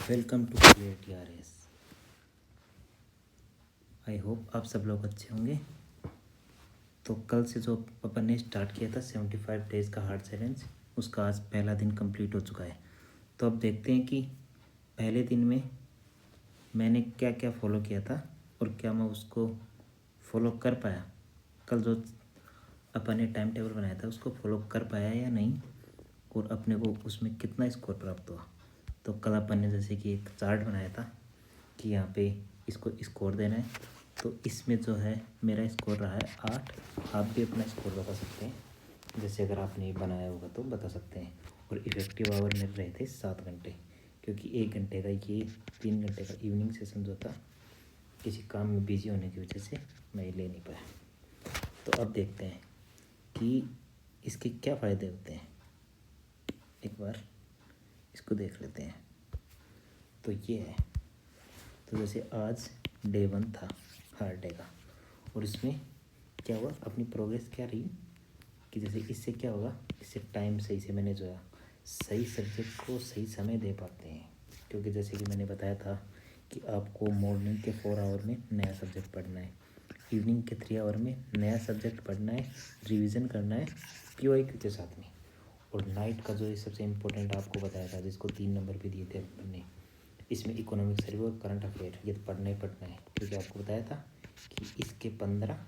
Welcome to KTRS। I hope आप सब लोग अच्छे होंगे। तो कल से जो अपन ने स्टार्ट किया था 75 डेज़ का हार्ट चैलेंज, उसका आज पहला दिन कंप्लीट हो चुका है। तो अब देखते हैं कि पहले दिन में मैंने क्या क्या फॉलो किया था और क्या मैं उसको फॉलो कर पाया। कल जो अपन ने टाइम टेबल बनाया था उसको फॉलो कर पाया या नहीं, और अपने को उसमें कितना स्कोर प्राप्त हुआ। तो कल अपन ने जैसे कि एक चार्ट बनाया था कि यहाँ पे इसको स्कोर देना है। तो इसमें जो है मेरा स्कोर रहा है 8। आप भी अपना स्कोर बता सकते हैं, जैसे अगर आपने बनाया होगा तो बता सकते हैं। और इफ़ेक्टिव आवर मेरे रहे थे 7 घंटे, क्योंकि 1 घंटे का ये 3 घंटे का इवनिंग सेशन जो था किसी काम में बिजी होने की वजह से मैं ले नहीं पाया। तो अब देखते हैं कि इसके क्या फ़ायदे होते हैं। एक बार इसको देख लेते हैं। तो ये है, तो जैसे आज डे 1 था हार्ड डे का, और इसमें क्या हुआ, अपनी प्रोग्रेस क्या रही कि जैसे इससे क्या होगा, इससे टाइम सही से मैंने जो है सही सब्जेक्ट को सही समय दे पाते हैं। क्योंकि जैसे कि मैंने बताया था कि आपको मॉर्निंग के 4 आवर में नया सब्जेक्ट पढ़ना है, इवनिंग के 3 आवर में नया सब्जेक्ट पढ़ना है, रिवीजन करना है PYQ के साथ में। और नाइट का जो है सबसे इम्पोर्टेंट आपको बताया था, जिसको 3 नंबर पे दिए थे अपन ने, इसमें इकोनॉमिक सर्वे और करंट अफेयर, ये तो पढ़ना ही पढ़ना है। क्योंकि आपको बताया था कि इसके 15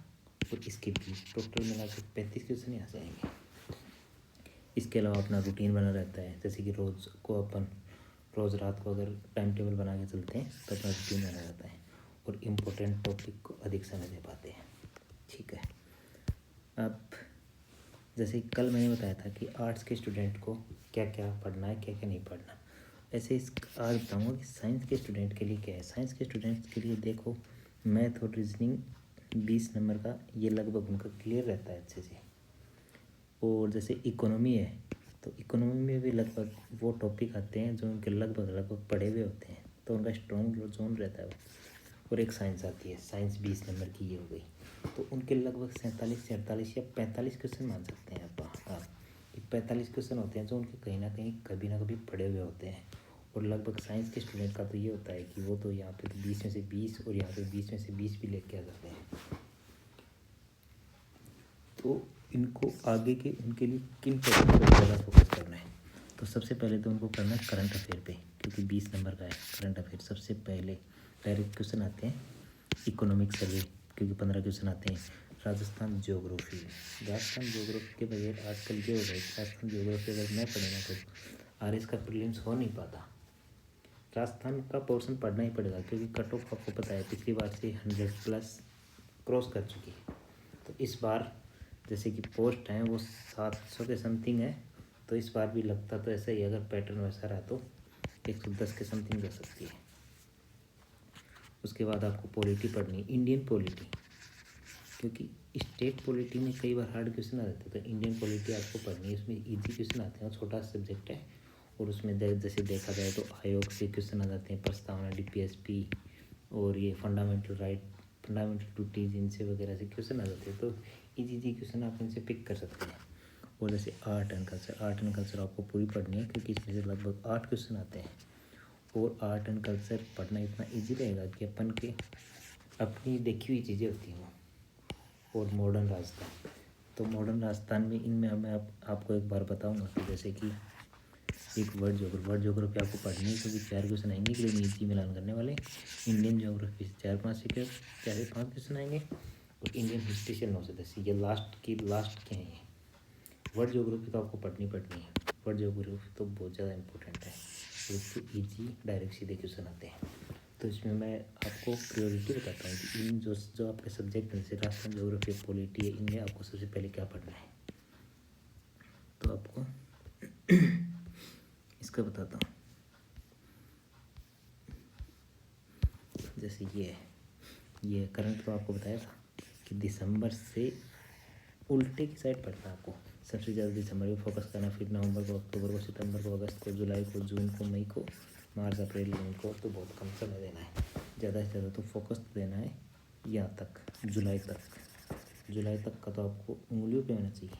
और इसके 20 टोटल मिला के 35 क्वेश्चन यहाँ से आएंगे। इसके अलावा अपना रूटीन बना रहता है, जैसे कि रोज़ को अपन रोज़ रात को अगर टाइम टेबल बना के चलते हैं तो अपना रूटीन बना रहता है और इम्पोर्टेंट टॉपिक को अधिक समय दे पाते हैं। ठीक है। अब जैसे कल मैंने बताया था कि आर्ट्स के स्टूडेंट को क्या क्या पढ़ना है, क्या क्या नहीं पढ़ना। ऐसे इस आज बताऊँगा कि साइंस के स्टूडेंट के लिए क्या है। साइंस के स्टूडेंट्स के लिए देखो, मैथ और रीजनिंग 20 नंबर का ये लगभग उनका क्लियर रहता है अच्छे से। और जैसे इकोनॉमी है, तो इकोनॉमी में भी लगभग वो टॉपिक आते हैं जो उनके लगभग पढ़े हुए होते हैं, तो उनका स्ट्रॉन्ग जोन रहता है वो। और एक साइंस आती है, साइंस 20 नंबर की ये हो गई, तो उनके लगभग 47 से 48 या 45 क्वेश्चन मान सकते हैं आप। 45 क्वेश्चन होते हैं जो उनके कहीं ना कभी पढ़े हुए होते हैं। और लगभग साइंस के स्टूडेंट का तो ये होता है कि वो तो यहाँ पे तो 20 में से 20 और यहाँ पे 20 में से 20 भी लेके आ जाते हैं। तो इनको आगे के उनके लिए किन टॉपिक पर ज़्यादा फोकस करना है। तो सबसे पहले तो उनको करना है करंट अफेयर पे, क्योंकि 20 नंबर का है करंट अफेयर। सबसे पहले डायरेक्ट क्वेश्चन आते हैं इकोनॉमिक सर्वे, क्योंकि 15 क्वेश्चन आते हैं। राजस्थान ज्योग्राफी के बगैर आजकल ये हो गया, राजस्थान ज्योग्राफी अगर मैं पढ़ूंगा तो RS का प्रीलिम्स हो नहीं पाता। राजस्थान का पोर्शन पढ़ना ही पड़ेगा, क्योंकि कट ऑफ आपको पता है पिछली बार से 100+ क्रॉस कर चुकी है। तो इस बार जैसे कि पोस्ट हैं वो 700 के समथिंग है, तो इस बार भी लगता तो ऐसा ही, अगर पैटर्न वैसा रहा तो 110 के समथिंग जा सकती है। उसके बाद आपको पॉलिटी पढ़नी है, इंडियन पॉलिटी, क्योंकि स्टेट पॉलिटी में कई बार हार्ड क्वेश्चन आ जाते हैं, तो इंडियन पॉलिटी आपको पढ़नी है। उसमें इजी क्वेश्चन आते हैं और छोटा सब्जेक्ट है, और उसमें जैसे देखा जाए तो आयोग से क्वेश्चन आ जाते हैं, प्रस्तावना, DPSP और ये फंडामेंटल राइट, फंडामेंटल ड्यूटीज, इनसे वगैरह से क्वेश्चन आ जाते हैं। तो इजी क्वेश्चन आप इनसे पिक कर सकते हैं। और जैसे आर्ट एंड कल्चर आपको पूरी पढ़नी है, क्योंकि इसमें से लगभग 8 क्वेश्चन आते हैं। और आर्ट एंड कल्चर पढ़ना इतना इजी रहेगा कि अपन के अपनी देखी हुई चीज़ें होती हैं वो। और मॉडर्न राजस्थान, तो मॉडर्न राजस्थान में इनमें मैं आपको एक बार बताऊंगा कि जैसे कि एक वर्ड ज्योग्राफी आपको पढ़नी है, क्योंकि 4 क्वेश्चन आएंगे, लेकिन इजी मिलान करने वाले। इंडियन ज्योग्राफी से 4-5 क्वेश्चन आएंगे, और इंडियन हिस्ट्री से 9 से 10। ये लास्ट के हैं ये। वर्ड ज्योग्राफी तो आपको पढ़नी है, वर्ड ज्योग्राफी तो बहुत ज़्यादा इंपॉर्टेंट है, इससे ईजी डायरेक्ट सीधे क्वेश्चन आते हैं। तो इसमें मैं आपको प्रायोरिटी बताता हूँ कि इन जो आपके सब्जेक्ट हैं, जैसे राजस्थान ज्योग्राफी, पॉलिटी है, इनमें आपको सबसे पहले क्या पढ़ना है। तो आपको इसका बताता हूँ। जैसे ये करंट तो आपको बताया था कि दिसंबर से उल्टे की साइड पढ़ना है आपको। सबसे ज़्यादा दिसंबर में फोकस करना, फिर नवंबर को, अक्टूबर को, सितंबर को, अगस्त को, जुलाई को, जून को, मई को, मार्च, अप्रैल, मई को तो बहुत कम समय देना है। ज़्यादा से ज़्यादा तो फोकस देना है यहाँ तक, जुलाई तक का तो आपको उंगलियों पे होना चाहिए।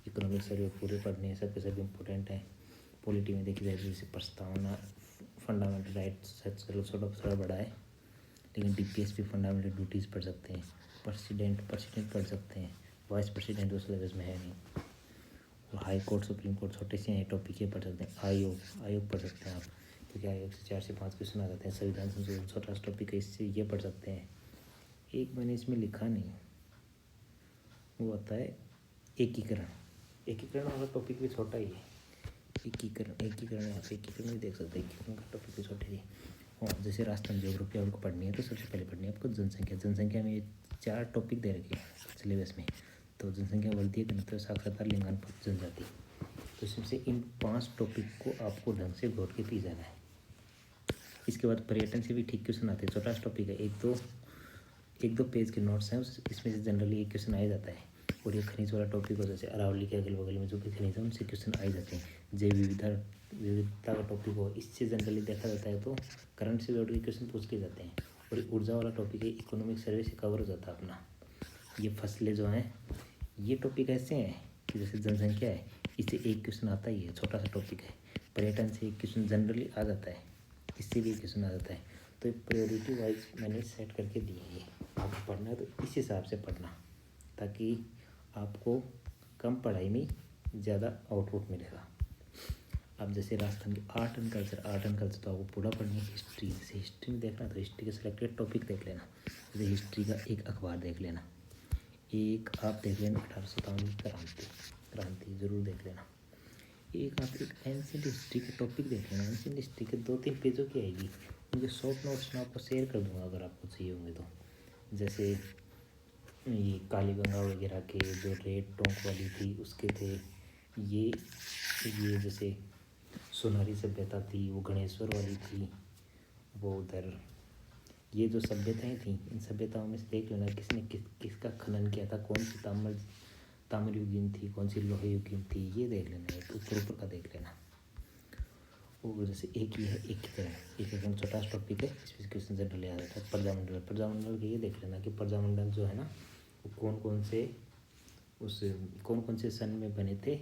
इकोनॉमिक सर्वे पूरे पढ़ने हैं, सब के सब इम्पोर्टेंट है। पॉलिटी में देखी जाए जैसे प्रस्तावना, फंडामेंटल राइट्स चलो थोड़ा बड़ा है, लेकिन DPS भी फंडामेंटल ड्यूटीज़ पढ़ सकते हैं, प्रेसिडेंट पढ़ सकते हैं, वाइस प्रेसिडेंट तो सिलेबस में है नहीं, और हाई कोर्ट सुप्रीम कोर्ट छोटे से टॉपिक ये पढ़ सकते हैं। आयोग पढ़ सकते हैं आप, क्योंकि आयोग से 4 से 5 क्वेश्चन आ जाते हैं। संविधान संशोधन छोटा सा टॉपिक है, इससे ये पढ़ सकते हैं। एक मैंने इसमें लिखा नहीं, वो आता है एकीकरण वाला टॉपिक भी छोटा ही है। एकीकरण आप एकीकरण भी देख सकते हैं, एकीकरण का टॉपिक भी छोटे ही। और जैसे राजस्थान ज्योग्राफी आपको पढ़नी है तो सबसे पहले पढ़नी है आपको जनसंख्या में 4 टॉपिक दे रखे हैं सिलेबस में। तो जनसंख्या बढ़ती है, घनत्व, साक्षरता, लिंगानुपात, जनजाति। तो इसमें से इन 5 टॉपिक को आपको ढंग से घोट के पी जाना है। इसके बाद पर्यटन से भी ठीक क्वेश्चन आते हैं, छोटा सा टॉपिक है, एक दो पेज के नोट्स हैं, इसमें से जनरली एक क्वेश्चन आ ही जाता है। और ये खनिज वाला टॉपिक हो, जैसे अरावली के अगल बगल में जो भी खनिज है उनसे क्वेश्चन आ ही जाते हैं। जैव विविधता का टॉपिक हो, इससे जनरली देखा जाता है तो करंट से जोड़ के क्वेश्चन पूछ के जाते हैं। और ऊर्जा वाला टॉपिक है, इकोनॉमिक सर्वे से कवर हो जाता है अपना। ये फसलें जो हैं, ये टॉपिक ऐसे हैं कि जैसे जनसंख्या है, इससे एक क्वेश्चन आता ही है, छोटा सा टॉपिक है। पर्यटन से एक क्वेश्चन जनरली आ जाता है, इससे भी एक क्वेश्चन आ जाता है। तो प्रायोरिटी वाइज मैंने सेट करके दी है। आपको पढ़ना है तो इस हिसाब से पढ़ना, ताकि आपको कम पढ़ाई में ज़्यादा आउटपुट मिलेगा। अब जैसे राजस्थान की आर्ट एंड कल्चर तो आपको पूरा पढ़नी है। हिस्ट्री, जैसे हिस्ट्री में देखना तो हिस्ट्री के सिलेक्टेड टॉपिक देख लेना। जैसे हिस्ट्री का एक अखबार देख लेना, एक आप देख लेना 1857 की क्रांति ज़रूर देख लेना। एक आप एक एंशिएंट हिस्ट्री के टॉपिक देख लेना। एंशिएंट हिस्ट्री के 2-3 पेजों की आएगी, उनके शॉर्ट नोट्स मैं आपको शेयर कर दूँगा अगर आपको चाहिए होंगे तो। जैसे ये कालीगंगा वगैरह के जो रेड टोंक वाली थी उसके थे, ये जैसे सोनारी सभ्यता थी वो गणेश्वर वाली थी, वो उधर ये जो सभ्यताएं थी, इन सभ्यताओं में से देख लेना किसने किसका खनन किया था, कौन सी ताम्र युगीन थी, कौन सी लोहे युगीन थी, ये देख लेना, एक ऊपर का देख लेना। वो जैसे एक ही है एकीकरण छोटा सा टॉपिक है, इसमें क्वेश्चन जनरली आ जाता है। प्रजामंडल के ये देख लेना कि प्रजामंडल जो है ना वो कौन कौन से सन में बने थे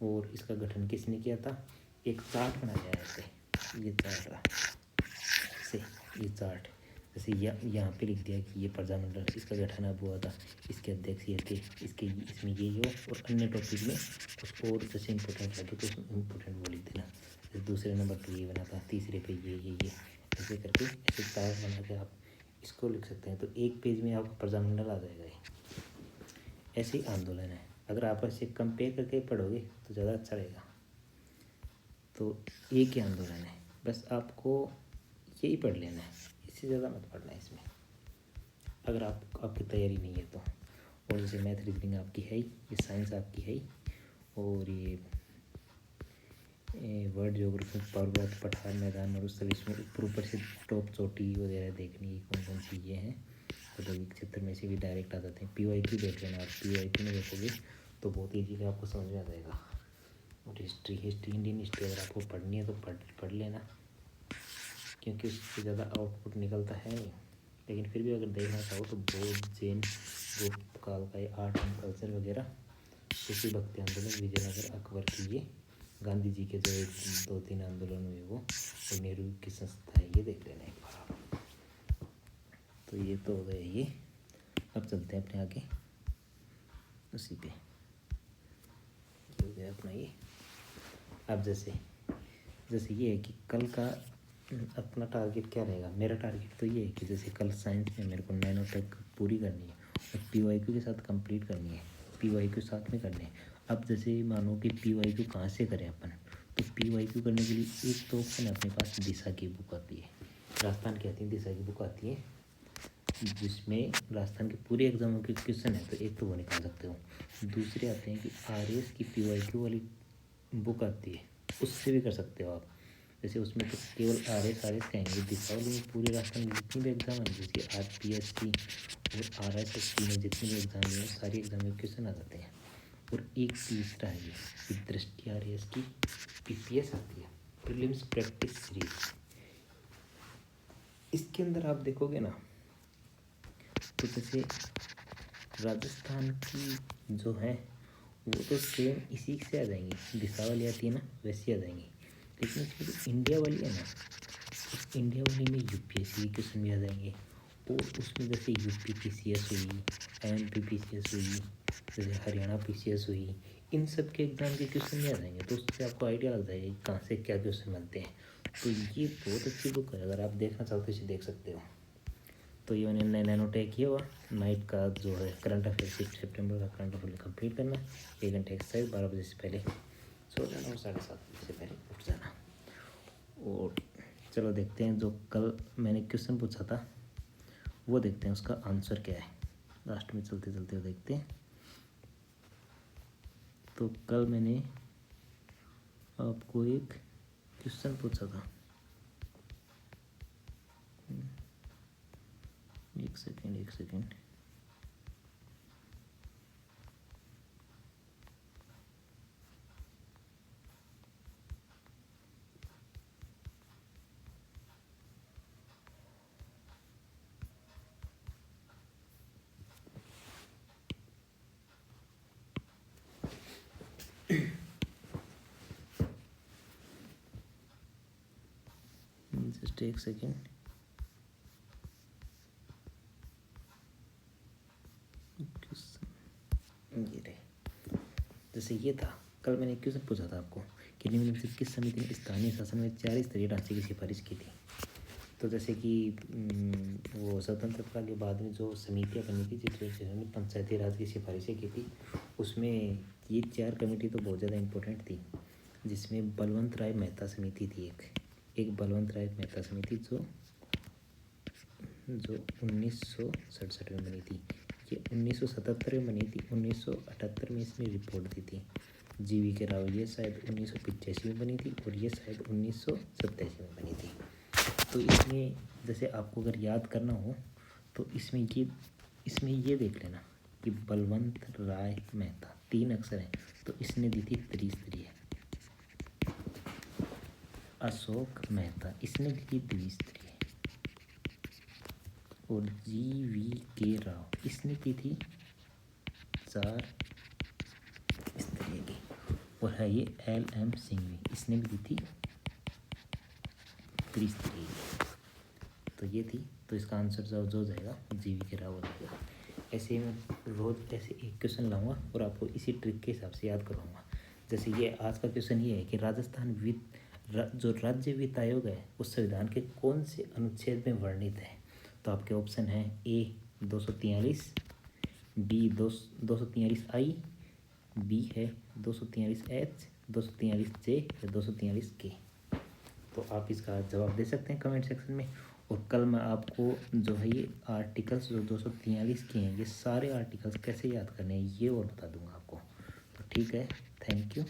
और इसका गठन किसने किया था। एक चार्ट बनाया है ऐसे, ये चार्ट जैसे यहाँ पे लिख दिया कि ये प्रजामंडल इसका गठन अब हुआ था, इसके अध्यक्ष ये थे, इसमें ये हो, और अन्य टॉपिक में कुछ और जैसे इंपॉर्टेंट लगे तो उसमें इम्पोर्टेंट वो लिख देना। जैसे दूसरे नंबर पर ये बना था, तीसरे पे ये ऐसे करके ऐसे चार्ट बना के आप इसको लिख सकते हैं। तो एक पेज में आपका प्रजामंडल आ जाएगा। ऐसे ही आंदोलन है, अगर आप ऐसे कंपेयर करके पढ़ोगे तो ज़्यादा अच्छा रहेगा। तो एक ही आंदोलन है, बस आपको यही पढ़ लेना है, इससे ज़्यादा मत पढ़ना है इसमें, अगर आपकी तैयारी नहीं है तो। और जैसे मैथ रीजनिंग आपकी है ही, ये साइंस आपकी है ही, और ये वर्ड ज्योग्राफी, पर्वत, पठार, मैदान, मरुस्थल, इसमें ऊपर से टॉप चोटी वगैरह देखनी कौन कौन सी ये हैं। औद्योगिक क्षेत्र में से भी डायरेक्ट आ जाते हैं। PYQ देख लेना, आप PYQ में देखोगे तो बहुत ईजीली आपको समझ में आ जाएगा। और हिस्ट्री इंडियन हिस्ट्री अगर आपको पढ़नी है तो पढ़ लेना, क्योंकि उससे ज़्यादा आउटपुट निकलता है नहीं। लेकिन फिर भी अगर देखना चाहो तो बौद्ध, जैन, गुप्त काल का ये आर्ट एंड कल्चर वगैरह, सूफी भक्ति आंदोलन, विजयनगर, अकबर की ये, गांधी जी के जो 2-3 आंदोलन हुए वो, और नेहरू की संस्था है, ये देख लेना एक बार आप। तो ये तो हो गए ये। अब चलते हैं अपने आगे उसी पे, ये हो गया अपना ये। अब जैसे ये है कि कल का अपना टारगेट क्या रहेगा। मेरा टारगेट तो ये है कि जैसे कल साइंस में मेरे को 9 तक पूरी करनी है और PYQ के साथ कंप्लीट करनी है, PYQ साथ में करनी है। अब जैसे मानो कि PYQ कहाँ से करें अपन, तो PYQ करने के लिए एक तो ऑप्शन है अपने पास, दिशा की बुक आती है, राजस्थान की आती है, दिशा की बुक आती है, जिसमें राजस्थान के पूरे एग्जामों के क्वेश्चन है, तो एक तो वो निकाल सकते हो। दूसरे आते हैं कि RS की PYQ वाली बुक आती है, उससे भी कर सकते हो आप। जैसे उसमें तो केवल RS कहेंगे, दिशा वाली में पूरे राजस्थान में जितनी भी एग्जाम है, जैसे RPSC और RSSC में जितने भी एग्जाम है सारे एग्जाम में क्वेश्चन आ जाते हैं। और एक तीसरा है ये दृष्टि RS की PPS आती है, प्रीलिम्स प्रैक्टिस सीरीज। इसके अंदर आप देखोगे ना तो जैसे राजस्थान की जो है वो तो सेम इसी से आ जाएंगी, दिशा वाली आती है ना वैसी आ जाएंगी। लेकिन इसमें जो इंडिया वाली है ना इंडिया वाले में यूपीएससी के क्वेश्चन भी आ जाएंगे, और उसमें जैसे यूपी पीसीएस हुई, एमपी पीसीएस हुई, जैसे हरियाणा पीसीएस हुई, इन सब के एग्ज़ाम के क्वेश्चन भी आ जाएंगे। तो उससे आपको आइडिया लग जाएगा कि कहाँ से क्या क्वेश्चन बनते हैं। तो ये बहुत अच्छी बुक है, अगर आप देखना चाहो तो इसे देख सकते हो। तो ये मैंने नैनोटेक किया हुआ नाइट का जो है करंट अफेयर 6 सितंबर का करंट अफेयर कंप्लीट करना, 1 घंटे एक्सरसाइज, 12 बजे से पहले सो जाना और 7:30 बजे से पहले उठ जाना। और चलो देखते हैं जो कल मैंने क्वेश्चन पूछा था वो देखते हैं उसका आंसर क्या है, लास्ट में चलते चलते देखते हैं। तो कल मैंने आपको एक क्वेश्चन पूछा था, एक सेकेंड, जस्ट एक सेकेंड। ये रहे, जैसे ये था कल मैंने क्वेश्चन पूछा था आपको कि निम्नलिखित किस समिति ने स्थानीय शासन में 4 स्तरीय ढांचे की सिफारिश की थी। तो जैसे कि वो स्वतंत्रता के बाद में जो समितियाँ बनी थी जिन्होंने पंचायती राज की सिफारिशें की थी, उसमें ये 4 कमेटी तो बहुत ज़्यादा इम्पोर्टेंट थी, जिसमें बलवंत राय मेहता समिति थी, एक बलवंत राय मेहता समिति जो 1967 में बनी थी। ये 1977 में बनी थी, 1978 में इसने रिपोर्ट दी थी। जीवी के राव ये शायद 1985 में बनी थी और ये शायद 1987 में बनी थी। तो इसमें जैसे आपको अगर याद करना हो तो इसमें ये देख लेना कि बलवंत राय मेहता 3 अक्षर हैं, तो इसने दी थी त्रिस्तरीय। अशोक मेहता इसने दी थी द्विस्तरीय, और GV राव इसने दी थी 4 स्तरीय की, और है ये LM सिंघवी इसने भी दी थी त्रिस्तरीय की। तो ये थी, तो इसका आंसर जो जाएगा GV राव हो जाएगा। ऐसे मैं रोज़ ऐसे एक क्वेश्चन लाऊंगा और आपको इसी ट्रिक के हिसाब से याद करवाऊंगा। जैसे ये आज का क्वेश्चन ये है कि राजस्थान जो राज्य वित्त आयोग है उस संविधान के कौन से अनुच्छेद में वर्णित है। तो आपके ऑप्शन हैं A 243, B 243I, B है 243H, 243J या 243K। तो आप इसका जवाब दे सकते हैं कमेंट सेक्शन में। और कल मैं आपको जो है ये आर्टिकल्स जो 243 के हैं, ये सारे आर्टिकल्स कैसे याद करने हैं ये और बता दूंगा आपको। तो ठीक है, थैंक यू।